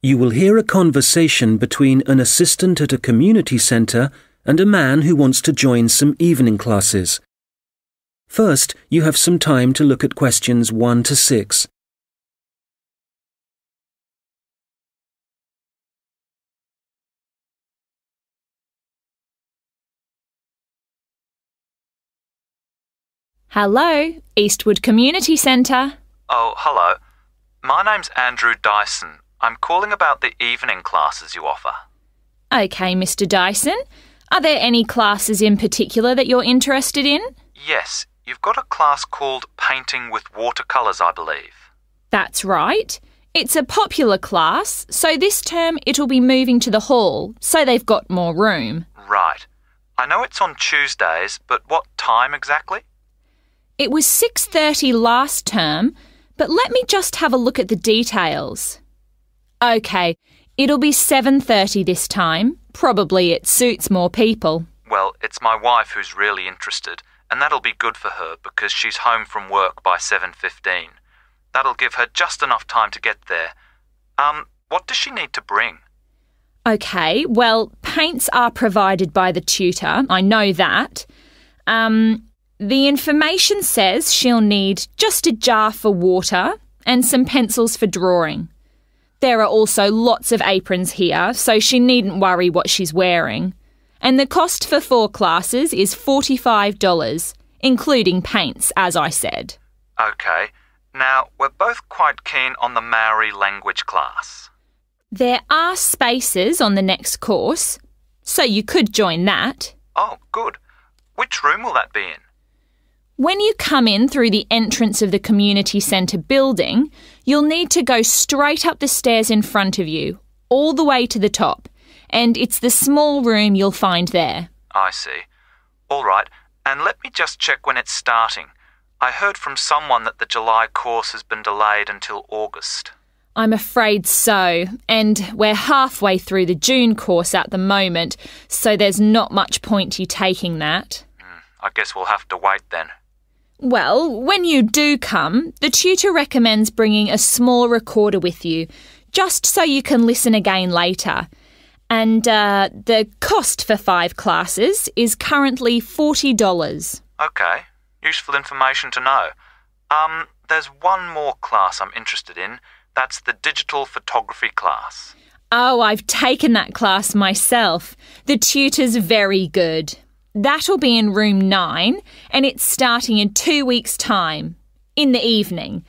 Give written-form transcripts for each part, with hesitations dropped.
You will hear a conversation between an assistant at a community centre and a man who wants to join some evening classes. First, you have some time to look at questions 1 to 6. Hello, Eastwood Community Centre. Oh, hello. My name's Andrew Dyson. I'm calling about the evening classes you offer. OK, Mr Dyson. Are there any classes in particular that you're interested in? Yes, you've got a class called Painting with Watercolours, I believe. That's right. It's a popular class, so this term it'll be moving to the hall, so they've got more room. Right. I know it's on Tuesdays, but what time exactly? It was 6:30 last term, but let me just have a look at the details. OK, it'll be 7:30 this time. Probably it suits more people. Well, it's my wife who's really interested, and that'll be good for her because she's home from work by 7:15. That'll give her just enough time to get there. What does she need to bring? OK, well, paints are provided by the tutor, I know that. The information says she'll need just a jar for water and some pencils for drawing. There are also lots of aprons here, so she needn't worry what she's wearing. And the cost for 4 classes is $45, including paints, as I said. OK. Now, we're both quite keen on the Maori language class. There are spaces on the next course, so you could join that. Oh, good. Which room will that be in? When you come in through the entrance of the community centre building, you'll need to go straight up the stairs in front of you, all the way to the top, and it's the small room you'll find there. I see. All right, and let me just check when it's starting. I heard from someone that the July course has been delayed until August. I'm afraid so, and we're halfway through the June course at the moment, so there's not much point you taking that. I guess we'll have to wait then. Well, when you do come, the tutor recommends bringing a small recorder with you, just so you can listen again later. And the cost for 5 classes is currently $40. OK, useful information to know. There's one more class I'm interested in. That's the digital photography class. Oh, I've taken that class myself. The tutor's very good. That'll be in room 9, and it's starting in 2 weeks' time, in the evening,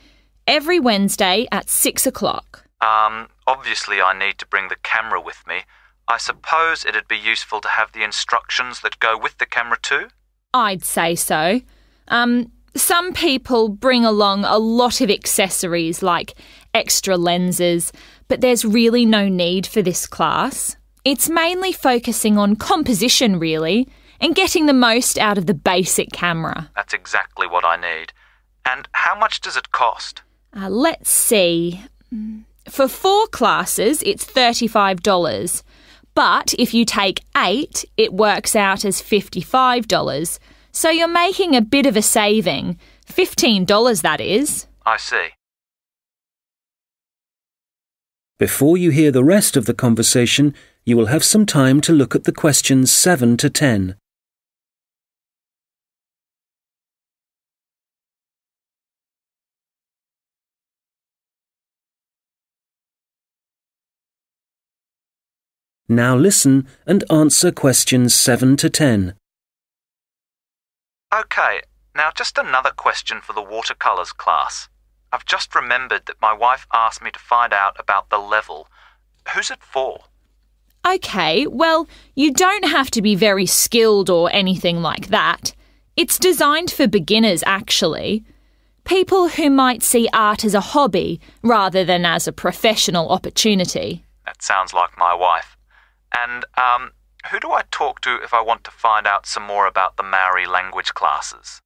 every Wednesday at 6 o'clock. Obviously I need to bring the camera with me. I suppose it'd be useful to have the instructions that go with the camera too? I'd say so. Some people bring along a lot of accessories like extra lenses, but there's really no need for this class. It's mainly focusing on composition, really, and getting the most out of the basic camera. That's exactly what I need. And how much does it cost? Let's see. For 4 classes, it's $35. But if you take 8, it works out as $55. So you're making a bit of a saving. $15, that is. I see. Before you hear the rest of the conversation, you will have some time to look at the questions 7 to 10. Now listen and answer questions 7 to 10. OK, now just another question for the watercolours class. I've just remembered that my wife asked me to find out about the level. Who's it for? OK, well, you don't have to be very skilled or anything like that. It's designed for beginners, actually. People who might see art as a hobby rather than as a professional opportunity. That sounds like my wife. And, who do I talk to if I want to find out some more about the Maori language classes?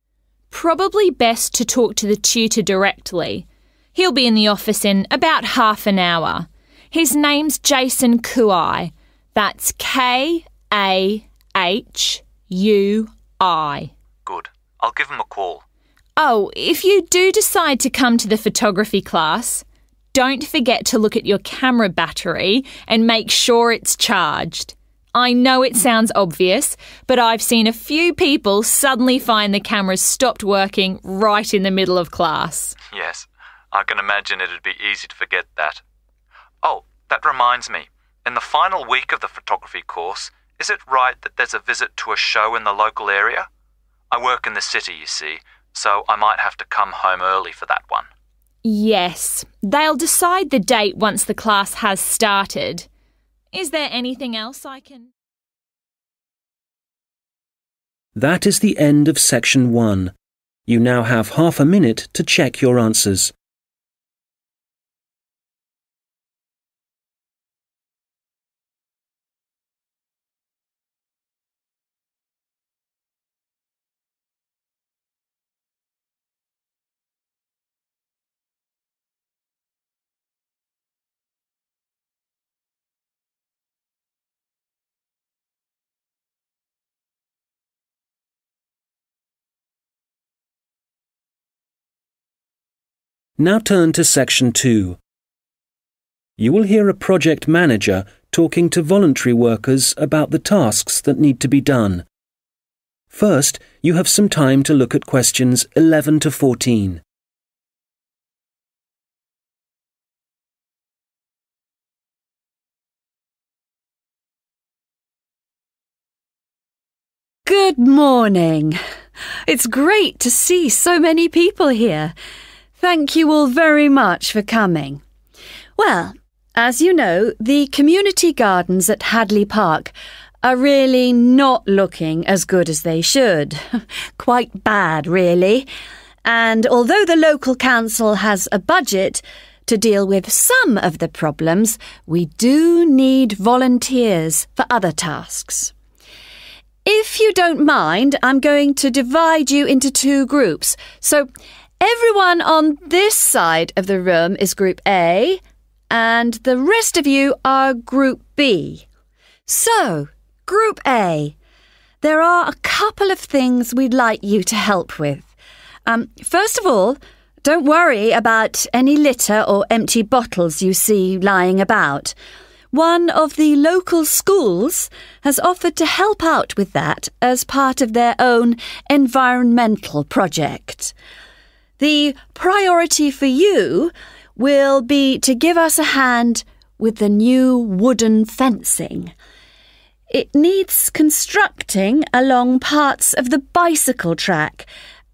Probably best to talk to the tutor directly. He'll be in the office in about half an hour. His name's Jason Kuai. That's K-A-H-U-I. Good. I'll give him a call. Oh, if you do decide to come to the photography class, don't forget to look at your camera battery and make sure it's charged. I know it sounds obvious, but I've seen a few people suddenly find the cameras stopped working right in the middle of class. Yes, I can imagine it'd be easy to forget that. Oh, that reminds me. In the final week of the photography course, is it right that there's a visit to a show in the local area? I work in the city, you see, so I might have to come home early for that one. Yes, they'll decide the date once the class has started. Is there anything else I can... That is the end of section 1. You now have half a minute to check your answers. Now turn to section 2. You will hear a project manager talking to voluntary workers about the tasks that need to be done. First, you have some time to look at questions 11 to 14. Good morning. It's great to see so many people here. Thank you all very much for coming. Well, as you know, the community gardens at Hadley Park are really not looking as good as they should. Quite bad, really. And although the local council has a budget to deal with some of the problems, we do need volunteers for other tasks. If you don't mind, I'm going to divide you into 2 groups. So everyone on this side of the room is Group A, and the rest of you are Group B. So, Group A, there are a couple of things we'd like you to help with. First of all, don't worry about any litter or empty bottles you see lying about. One of the local schools has offered to help out with that as part of their own environmental project. The priority for you will be to give us a hand with the new wooden fencing. It needs constructing along parts of the bicycle track,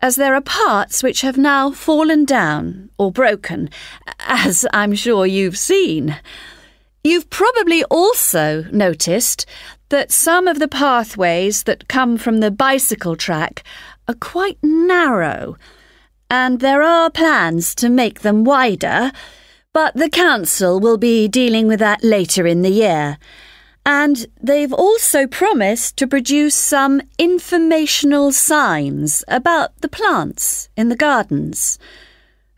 as there are parts which have now fallen down or broken, as I'm sure you've seen. You've probably also noticed that some of the pathways that come from the bicycle track are quite narrow, and there are plans to make them wider, but the council will be dealing with that later in the year. And they've also promised to produce some informational signs about the plants in the gardens.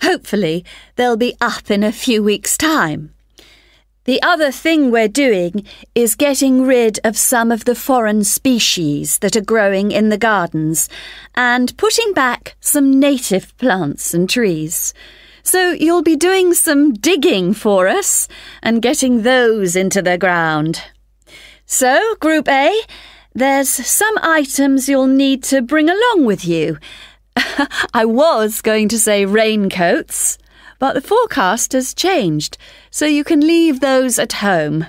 Hopefully, they'll be up in a few weeks' time. The other thing we're doing is getting rid of some of the foreign species that are growing in the gardens and putting back some native plants and trees. So you'll be doing some digging for us and getting those into the ground. So, Group A, there's some items you'll need to bring along with you. I was going to say raincoats, but the forecast has changed, so you can leave those at home.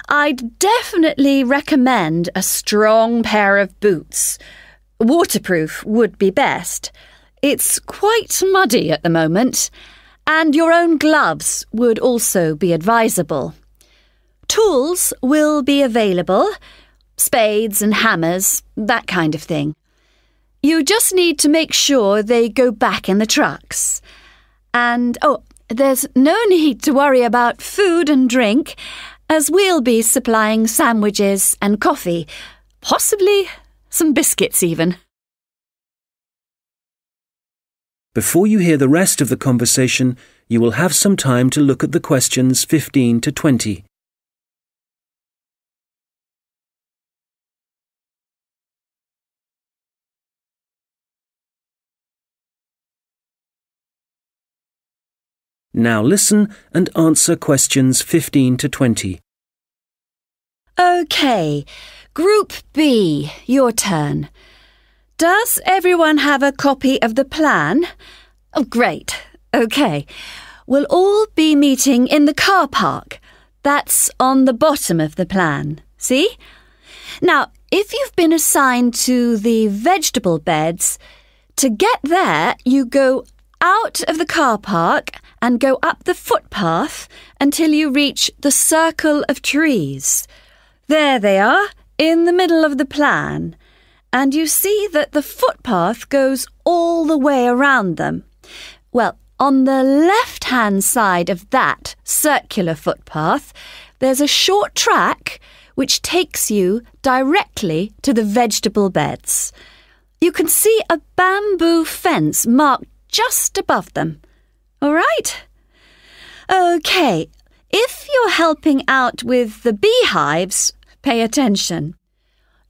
I'd definitely recommend a strong pair of boots. Waterproof would be best. It's quite muddy at the moment, and your own gloves would also be advisable. Tools will be available, spades and hammers, that kind of thing. You just need to make sure they go back in the trucks. And, there's no need to worry about food and drink, as we'll be supplying sandwiches and coffee, possibly some biscuits even. Before you hear the rest of the conversation, you will have some time to look at the questions 15 to 20. Now listen and answer questions 15 to 20. OK, Group B, your turn. Does everyone have a copy of the plan? Oh, great. OK. We'll all be meeting in the car park. That's on the bottom of the plan. See? Now, if you've been assigned to the vegetable beds, to get there, you go out of the car park and go up the footpath until you reach the circle of trees. There they are, in the middle of the plan. And you see that the footpath goes all the way around them. Well, on the left-hand side of that circular footpath, there's a short track which takes you directly to the vegetable beds. You can see a bamboo fence marked just above them. All right? OK, if you're helping out with the beehives, pay attention.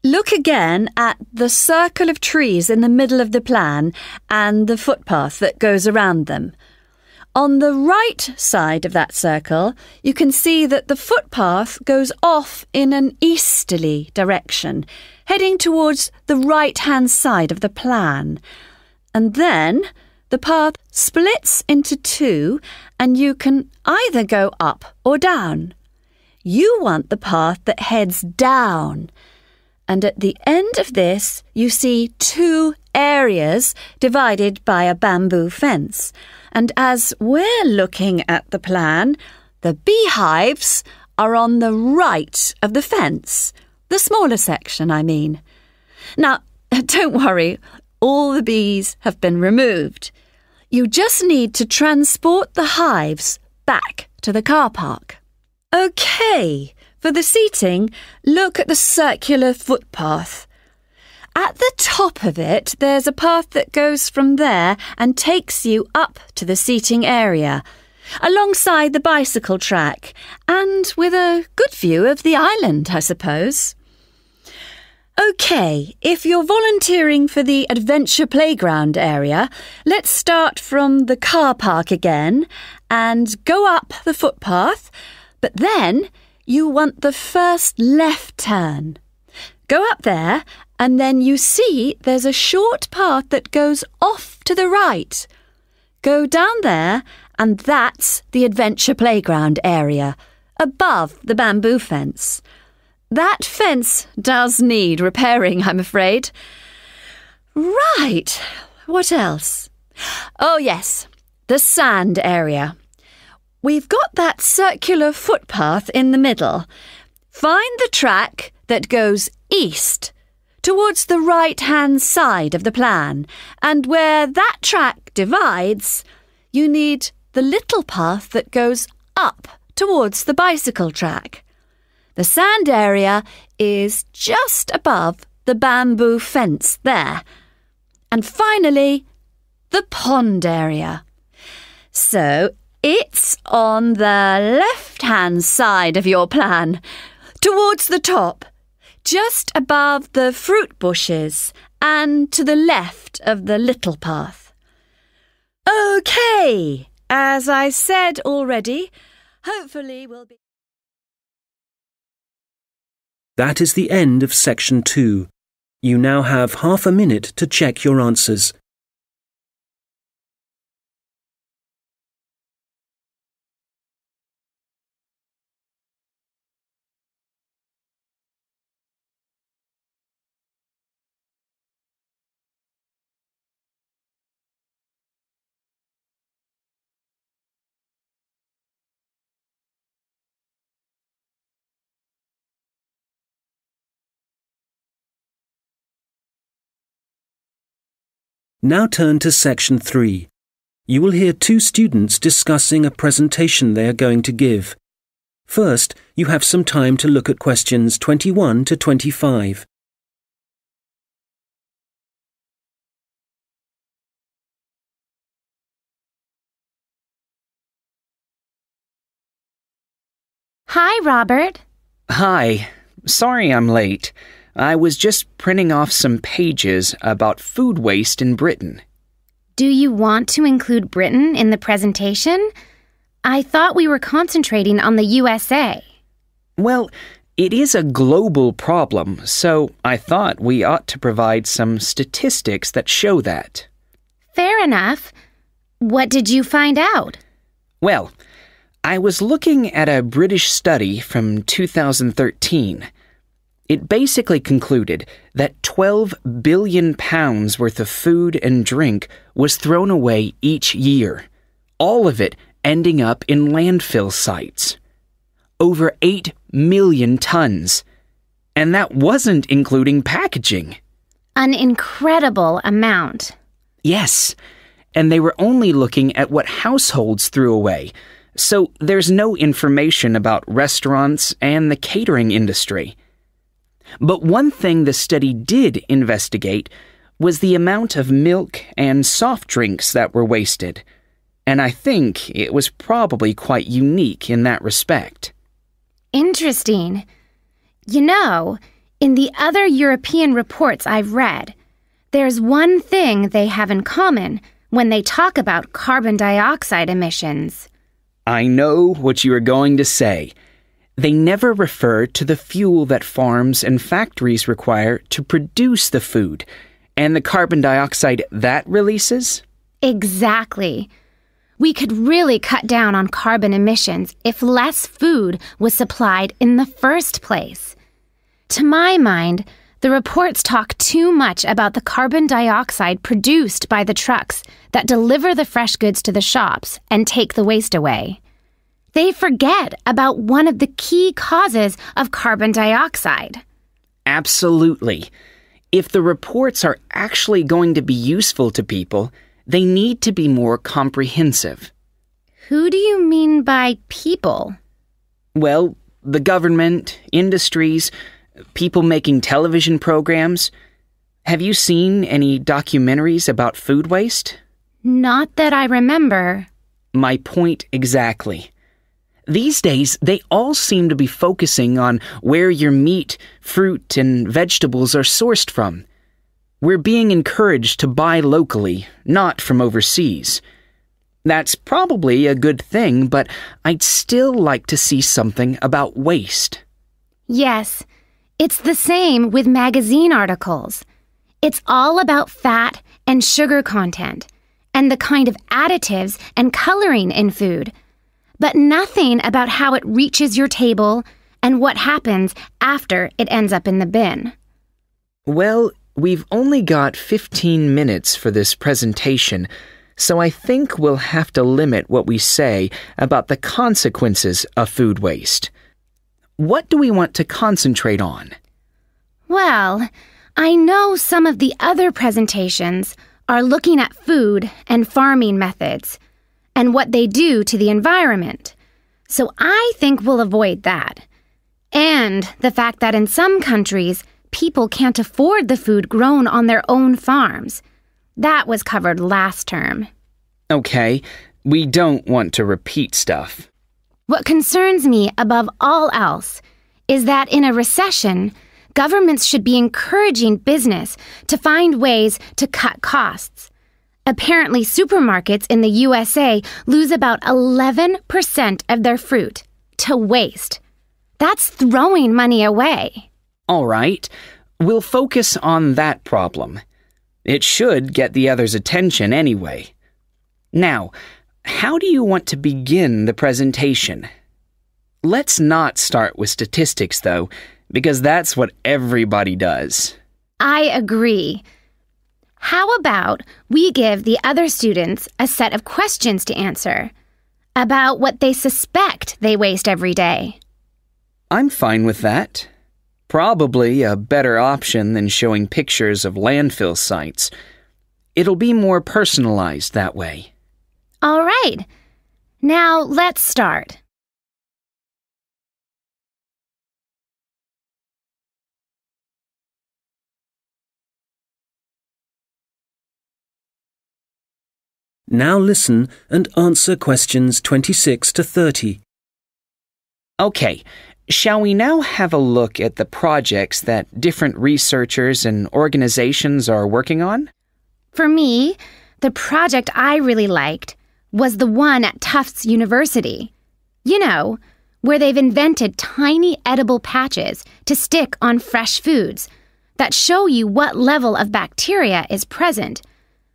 Look again at the circle of trees in the middle of the plan and the footpath that goes around them. On the right side of that circle, you can see that the footpath goes off in an easterly direction, heading towards the right-hand side of the plan. And then the path splits into two, and you can either go up or down. You want the path that heads down. And at the end of this, you see two areas divided by a bamboo fence. And as we're looking at the plan, the beehives are on the right of the fence. The smaller section, I mean. Now, don't worry, all the bees have been removed. You just need to transport the hives back to the car park. OK, for the seating, look at the circular footpath. At the top of it, there's a path that goes from there and takes you up to the seating area, alongside the bicycle track, and with a good view of the island, I suppose. OK, if you're volunteering for the adventure playground area, let's start from the car park again and go up the footpath, but then you want the first left turn. Go up there, and then you see there's a short path that goes off to the right. Go down there, and that's the adventure playground area, above the bamboo fence. That fence does need repairing, I'm afraid. Right, what else? Oh yes, the sand area. We've got that circular footpath in the middle. Find the track that goes east, towards the right-hand side of the plan, and where that track divides, you need the little path that goes up towards the bicycle track. The sand area is just above the bamboo fence there. And finally, the pond area. So it's on the left-hand side of your plan, towards the top, just above the fruit bushes and to the left of the little path. OK, as I said already, hopefully we'll be... That is the end of section 2. You now have half a minute to check your answers. Now turn to section 3. You will hear two students discussing a presentation they are going to give. First, you have some time to look at questions 21 to 25. Hi, Robert. Hi. Sorry I'm late. I was just printing off some pages about food waste in Britain. Do you want to include Britain in the presentation? I thought we were concentrating on the USA. Well, it is a global problem, so I thought we ought to provide some statistics that show that. Fair enough. What did you find out? Well, I was looking at a British study from 2013. It basically concluded that 12 billion pounds worth of food and drink was thrown away each year, all of it ending up in landfill sites. Over 8 million tons. And that wasn't including packaging. An incredible amount. Yes, and they were only looking at what households threw away, so there's no information about restaurants and the catering industry. But one thing the study did investigate was the amount of milk and soft drinks that were wasted, and I think it was probably quite unique in that respect. Interesting. You know, in the other European reports I've read, there's one thing they have in common when they talk about carbon dioxide emissions. I know what you are going to say. They never refer to the fuel that farms and factories require to produce the food, and the carbon dioxide that releases? Exactly. We could really cut down on carbon emissions if less food was supplied in the first place. To my mind, the reports talk too much about the carbon dioxide produced by the trucks that deliver the fresh goods to the shops and take the waste away. They forget about one of the key causes of carbon dioxide. Absolutely. If the reports are actually going to be useful to people, they need to be more comprehensive. Who do you mean by people? Well, the government, industries, people making television programs. Have you seen any documentaries about food waste? Not that I remember. My point exactly. These days, they all seem to be focusing on where your meat, fruit, and vegetables are sourced from. We're being encouraged to buy locally, not from overseas. That's probably a good thing, but I'd still like to see something about waste. Yes, it's the same with magazine articles. It's all about fat and sugar content, and the kind of additives and coloring in food, but nothing about how it reaches your table and what happens after it ends up in the bin. Well, we've only got 15 minutes for this presentation, so I think we'll have to limit what we say about the consequences of food waste. What do we want to concentrate on? Well, I know some of the other presentations are looking at food and farming methods and what they do to the environment. So I think we'll avoid that. And the fact that in some countries, people can't afford the food grown on their own farms. That was covered last term. Okay, we don't want to repeat stuff. What concerns me above all else is that in a recession, governments should be encouraging business to find ways to cut costs. Apparently, supermarkets in the USA lose about 11% of their fruit to waste. That's throwing money away. All right, we'll focus on that problem. It should get the others' attention anyway. Now, how do you want to begin the presentation? Let's not start with statistics, though, because that's what everybody does. I agree. How about we give the other students a set of questions to answer about what they suspect they waste every day? I'm fine with that. Probably a better option than showing pictures of landfill sites. It'll be more personalized that way. All right. Now let's start. Now listen and answer questions 26 to 30. Okay, shall we now have a look at the projects that different researchers and organizations are working on? For me, the project I really liked was the one at Tufts University. You know, where they've invented tiny edible patches to stick on fresh foods that show you what level of bacteria is present,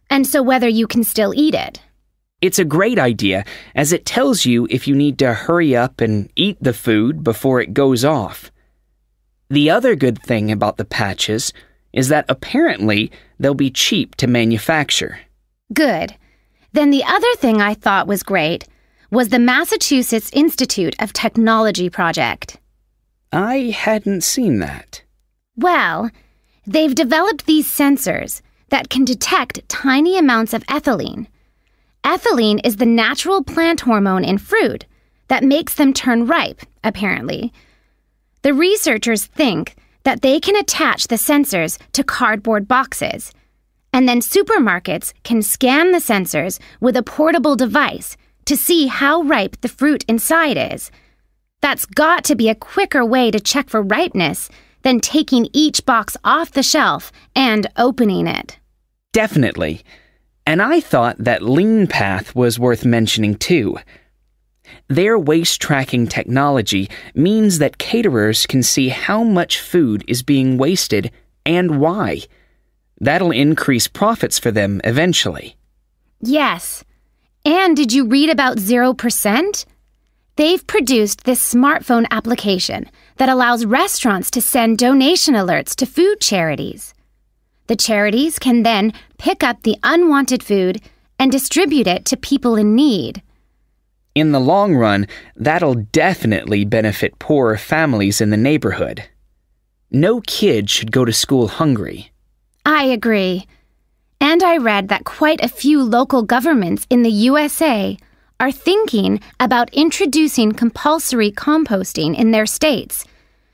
and so whether you can still eat it. It's a great idea, as it tells you if you need to hurry up and eat the food before it goes off. The other good thing about the patches is that apparently they'll be cheap to manufacture. Good. Then the other thing I thought was great was the Massachusetts Institute of Technology project. I hadn't seen that. Well, they've developed these sensors that can detect tiny amounts of ethylene. Ethylene is the natural plant hormone in fruit that makes them turn ripe, apparently. The researchers think that they can attach the sensors to cardboard boxes, and then supermarkets can scan the sensors with a portable device to see how ripe the fruit inside is. That's got to be a quicker way to check for ripeness than taking each box off the shelf and opening it. Definitely. And I thought that LeanPath was worth mentioning too. Their waste tracking technology means that caterers can see how much food is being wasted and why. That'll increase profits for them eventually. Yes. And did you read about 0%? They've produced this smartphone application that allows restaurants to send donation alerts to food charities. The charities can then pick up the unwanted food and distribute it to people in need. In the long run, that'll definitely benefit poorer families in the neighborhood. No kid should go to school hungry. I agree. And I read that quite a few local governments in the USA are thinking about introducing compulsory composting in their states.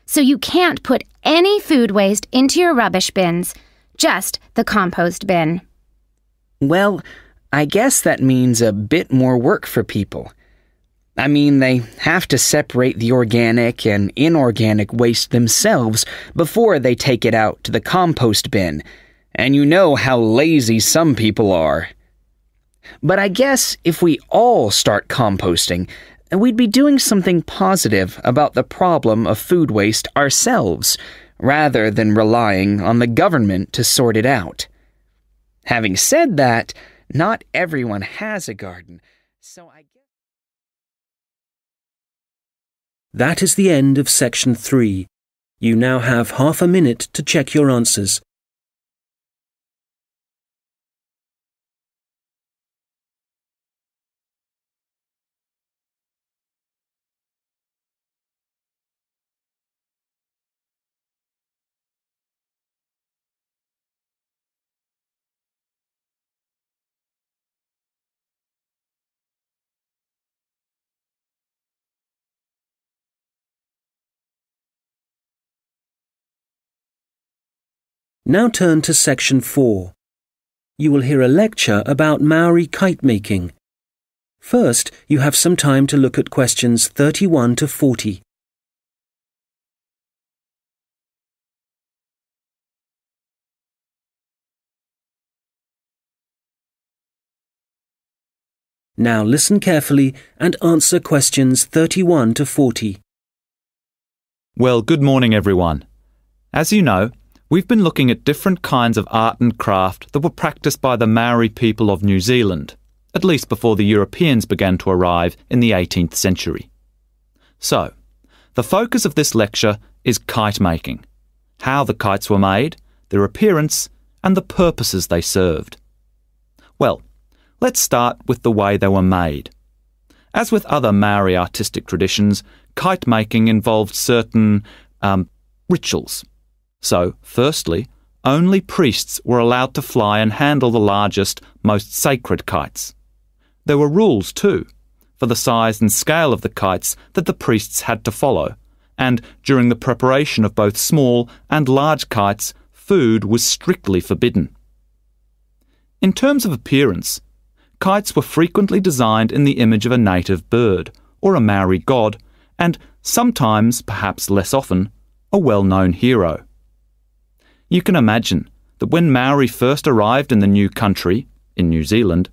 So you can't put any food waste into your rubbish bins, just the compost bin. Well, I guess that means a bit more work for people. I mean, they have to separate the organic and inorganic waste themselves before they take it out to the compost bin, and you know how lazy some people are. But I guess if we all start composting, we'd be doing something positive about the problem of food waste ourselves, rather than relying on the government to sort it out. Having said that, not everyone has a garden, so I guess... That is the end of section 3. You now have half a minute to check your answers. Now turn to section 4. You will hear a lecture about Maori kite making. First, you have some time to look at questions 31 to 40. Now listen carefully and answer questions 31 to 40. Well, good morning, everyone. As you know, we've been looking at different kinds of art and craft that were practiced by the Maori people of New Zealand, at least before the Europeans began to arrive in the 18th century. So, the focus of this lecture is kite making, how the kites were made, their appearance, and the purposes they served. Well, let's start with the way they were made. As with other Maori artistic traditions, kite making involved certain rituals. So, firstly, only priests were allowed to fly and handle the largest, most sacred kites. There were rules, too, for the size and scale of the kites that the priests had to follow, and during the preparation of both small and large kites, food was strictly forbidden. In terms of appearance, kites were frequently designed in the image of a native bird, or a Maori god, and sometimes, perhaps less often, a well-known hero. You can imagine that when Maori first arrived in the new country, in New Zealand,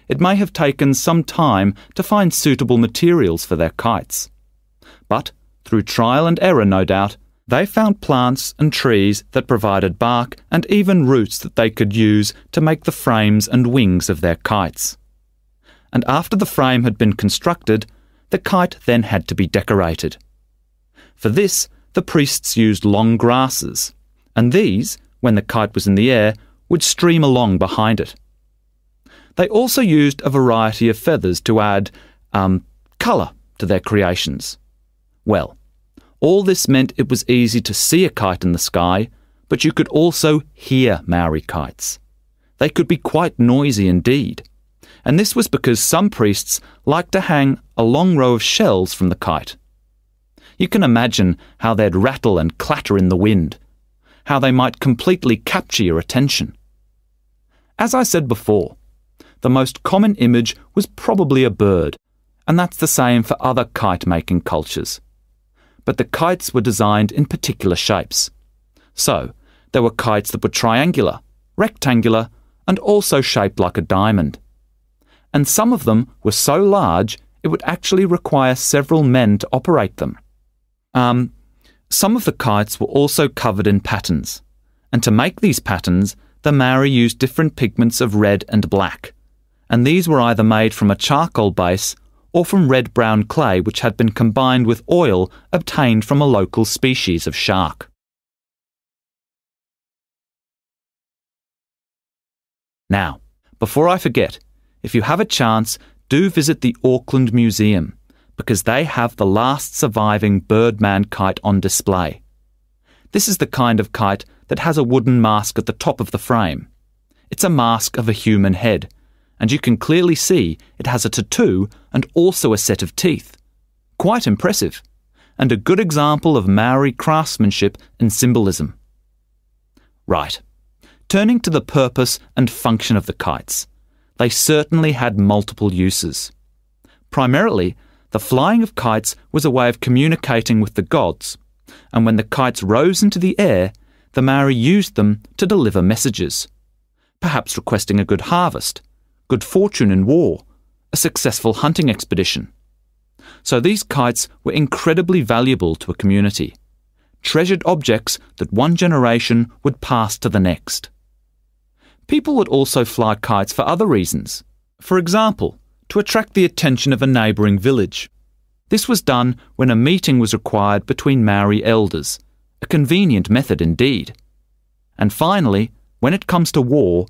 it may have taken some time to find suitable materials for their kites. But, through trial and error no doubt, they found plants and trees that provided bark and even roots that they could use to make the frames and wings of their kites. And after the frame had been constructed, the kite then had to be decorated. For this, the priests used long grasses, and these, when the kite was in the air, would stream along behind it. They also used a variety of feathers to add colour to their creations. Well, all this meant it was easy to see a kite in the sky, but you could also hear Maori kites. They could be quite noisy indeed, and this was because some priests liked to hang a long row of shells from the kite. You can imagine how they'd rattle and clatter in the wind, how they might completely capture your attention. As I said before, the most common image was probably a bird, and that's the same for other kite-making cultures. But the kites were designed in particular shapes. So, there were kites that were triangular, rectangular, and also shaped like a diamond. And some of them were so large it would actually require several men to operate them. Some of the kites were also covered in patterns, and to make these patterns, the Maori used different pigments of red and black, and these were either made from a charcoal base or from red-brown clay which had been combined with oil obtained from a local species of shark. Now, before I forget, if you have a chance, do visit the Auckland Museum, because they have the last surviving Birdman kite on display. This is the kind of kite that has a wooden mask at the top of the frame. It's a mask of a human head, and you can clearly see it has a tattoo and also a set of teeth. Quite impressive, and a good example of Maori craftsmanship and symbolism. Right, turning to the purpose and function of the kites. They certainly had multiple uses. Primarily, the flying of kites was a way of communicating with the gods, and when the kites rose into the air, the Maori used them to deliver messages, perhaps requesting a good harvest, good fortune in war, a successful hunting expedition. So these kites were incredibly valuable to a community, treasured objects that one generation would pass to the next. People would also fly kites for other reasons. For example, to attract the attention of a neighbouring village. This was done when a meeting was required between Maori elders, a convenient method indeed. And finally, when it comes to war,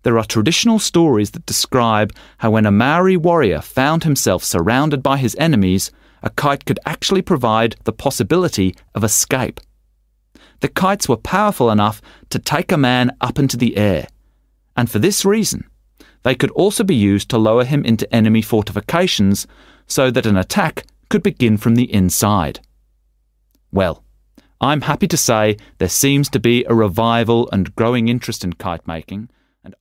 there are traditional stories that describe how when a Maori warrior found himself surrounded by his enemies, a kite could actually provide the possibility of escape. The kites were powerful enough to take a man up into the air, and for this reason, they could also be used to lower him into enemy fortifications so that an attack could begin from the inside. Well, I'm happy to say there seems to be a revival and growing interest in kite making, and